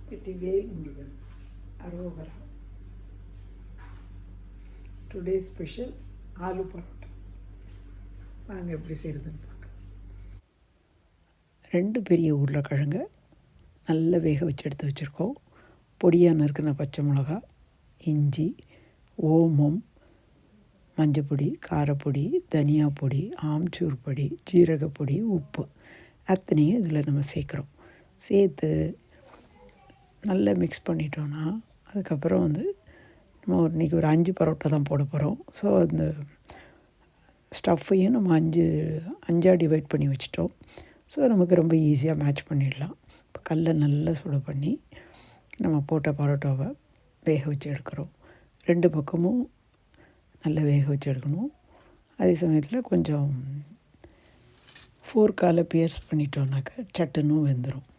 வெற்றிவேல் முருகன் அரோகரா. Today special aloo parotta. வாங்க எப்படி செய்கிறதுன்னு பார்க்கலாம். 2 பெரிய உருளைக்கிழங்க நல்லா வேக வச்சு எடுத்து வச்சுருக்கோம். பொடியாக நறுக்கின பச்சை மிளகா, இஞ்சி, ஓமம், மஞ்சப்பொடி, காரப்பொடி, தனியா பொடி, ஆம்ச்சூர் பொடி, ஜீரகப்பொடி, உப்பு அத்தனையும் இதில் நம்ம சேர்க்குறோம். சேர்த்து நல்லா மிக்ஸ் பண்ணிட்டோன்னா அதுக்கப்புறம் நம்ம இன்றைக்கி ஒரு 5 பரோட்டா தான் போட போகிறோம். ஸோ அந்த ஸ்டஃப்பையும் நம்ம 5ஆக டிவைட் பண்ணி வச்சிட்டோம். ஸோ நமக்கு ரொம்ப ஈஸியாக மேட்ச் பண்ணிடலாம். இப்போ கல்லை நல்லா சுட பண்ணி நம்ம போட்ட பரோட்டாவை வேக வச்சு எடுக்கிறோம். 2 பக்கமும் நல்லா வேக வச்சு எடுக்கணும். அதே சமயத்தில் கொஞ்சம் ஃபோர்க்கால் பியர்ஸ் பண்ணிட்டோன்னாக்கா சட்டுன்னு வெந்துடும்.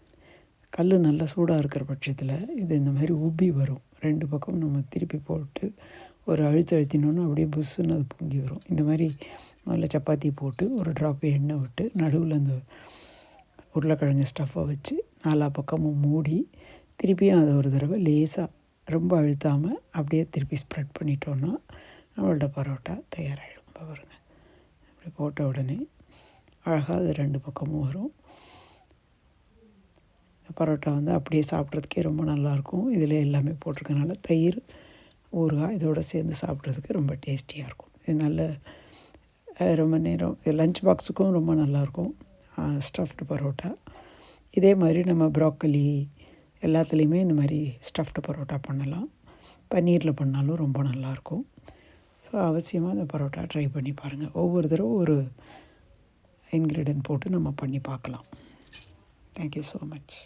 கல் நல்லா சூடாக இருக்கிற பட்சத்தில் இது இந்த மாதிரி உப்பி வரும். 2 பக்கம் நம்ம திருப்பி போட்டு ஒரு அழுத்தினோன்னா அப்படியே புஷ்ஷுன்னு அது பொங்கி வரும். இந்த மாதிரி முதல்ல சப்பாத்தி போட்டு ஒரு ட்ராப் எண்ணெய் விட்டு நடுவில் அந்த உருளைக்கிழங்கு ஸ்டஃப்பை வச்சு 4 பக்கமும் மூடி திருப்பியும் அதை ஒரு தடவை லேசாக ரொம்ப அழுத்தாமல் அப்படியே திருப்பி ஸ்ப்ரெட் பண்ணிட்டோன்னா நம்மளோட பரோட்டா தயாராகிடும். பாருங்கள், அப்படி போட்ட உடனே அழகாக அது 2 பக்கமும் வரும். பரோட்டா அப்படியே சாப்பிட்றதுக்கே ரொம்ப நல்லாயிருக்கும். இதில் எல்லாமே போட்டிருக்கனால தயிர், ஊறுகாய் இதோடு சேர்ந்து சாப்பிட்றதுக்கு ரொம்ப டேஸ்டியாக இருக்கும். இது நல்ல ரொம்ப நேரம் லஞ்ச் பாக்ஸுக்கும் ரொம்ப நல்லாயிருக்கும். ஸ்டஃப்டு பரோட்டா. இதே மாதிரி நம்ம ப்ராக்கலி எல்லாத்துலேயுமே இந்த மாதிரி ஸ்டஃப்டு பரோட்டா பண்ணலாம். பன்னீரில் பண்ணாலும் ரொம்ப நல்லாயிருக்கும். ஸோ அவசியமாக அந்த பரோட்டா ட்ரை பண்ணி பாருங்கள். ஒவ்வொரு தடவை ஒரு இன்க்ரீடியன்ட் போட்டு நம்ம பண்ணி பார்க்கலாம். Thank you so much.